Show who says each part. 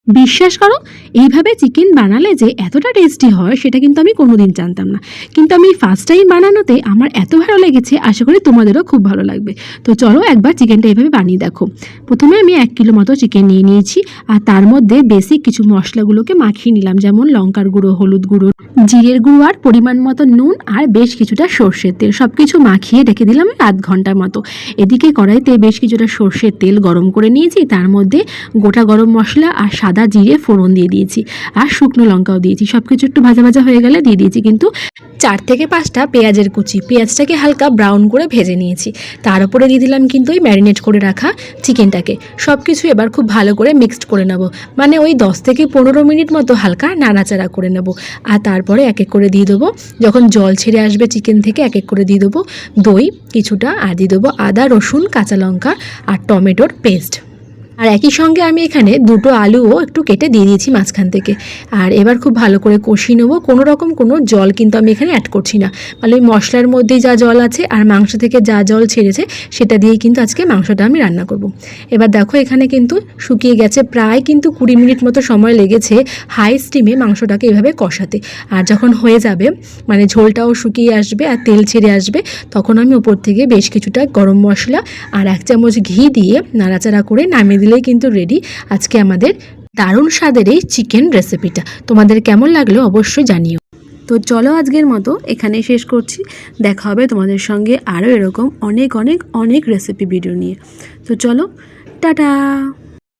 Speaker 1: বিশ্বাস করো, এইভাবে চিকেন বানালে যে এতটা টেস্টি হয় সেটা কিন্তু আমি কোনোদিন জানতাম না। কিন্তু আমি ফার্স্ট টাইম বানানোতে আমার এত ভালো লেগেছে, আশা করি তোমাদেরও খুব ভালো লাগবে। তো চলো একবার চিকেনটা এইভাবে বানিয়ে দেখো। প্রথমে আমি 1 কিলো মতো চিকেন নিয়ে নিয়েছি, আর তার মধ্যে বেসিক কিছু মশলাগুলোকে মাখিয়ে নিলাম, যেমন লঙ্কার গুঁড়ো, হলুদ গুঁড়ো, জিরের গুঁড়ো, আর পরিমাণ মতো নুন, আর বেশ কিছুটা সর্ষের তেল, সব কিছু মাখিয়ে রেখে দিলাম 1/2 ঘন্টার মতো। এদিকে কড়াইতে বেশ কিছুটা সর্ষের তেল গরম করে নিয়েছি, তার মধ্যে গোটা গরম মশলা আর সাদা জিরে ফোড়ন দিয়ে দিয়েছি, আর শুকনো লঙ্কাও দিয়েছি। সব কিছু একটু ভাজা ভাজা হয়ে গেলে দিয়ে দিয়েছি কিন্তু 4 থেকে 5টা পেঁয়াজের কুচি। পেঁয়াজটাকে হালকা ব্রাউন করে ভেজে নিয়েছি। তার উপরে দিয়ে দিলাম কিন্তু ওই ম্যারিনেট করে রাখা চিকেনটাকে। সব কিছু এবার খুব ভালো করে মিক্সড করে নেব, মানে ওই 10 থেকে 15 মিনিট মতো হালকা নাড়াচাড়া করে নেব। আর তারপরে এক এক করে দিয়ে দেবো, যখন জল ছেড়ে আসবে চিকেন থেকে, এক এক করে দিয়ে দেবো দই কিছুটা, আর দিয়ে দেবো আদা, রসুন, কাঁচা লঙ্কা আর টমেটোর পেস্ট। আর একই সঙ্গে আমি এখানে 2টো আলুও একটু কেটে দিয়ে দিয়েছি মাঝখান থেকে। আর এবার খুব ভালো করে কষিয়ে নেবো। কোনো রকম কোনো জল কিন্তু আমি এখানে অ্যাড করছি না, মানে ওই মশলার মধ্যেই যা জল আছে আর মাংস থেকে যা জল ছেড়েছে সেটা দিয়েই কিন্তু আজকে মাংসটা আমি রান্না করব। এবার দেখো এখানে কিন্তু শুকিয়ে গেছে, প্রায় কিন্তু 20 মিনিট মতো সময় লেগেছে হাই স্টিমে মাংসটাকে এভাবে কষাতে। আর যখন হয়ে যাবে, মানে ঝোলটাও শুকিয়ে আসবে আর তেল ছেড়ে আসবে, তখন আমি ওপর থেকে বেশ কিছুটা গরম মশলা আর 1 চামচ ঘি দিয়ে নাড়াচাড়া করে নামিয়ে দিলেই কিন্তু রেডি আজকে আমাদের দারুণ স্বাদের এই চিকেন রেসিপিটা। তোমাদের কেমন লাগলো অবশ্যই জানিও। তো চলো আজকের মতো এখানে শেষ করছি। দেখা হবে তোমাদের সঙ্গে আরও এরকম অনেক অনেক অনেক রেসিপি ভিডিও নিয়ে। তো চলো, টাটা।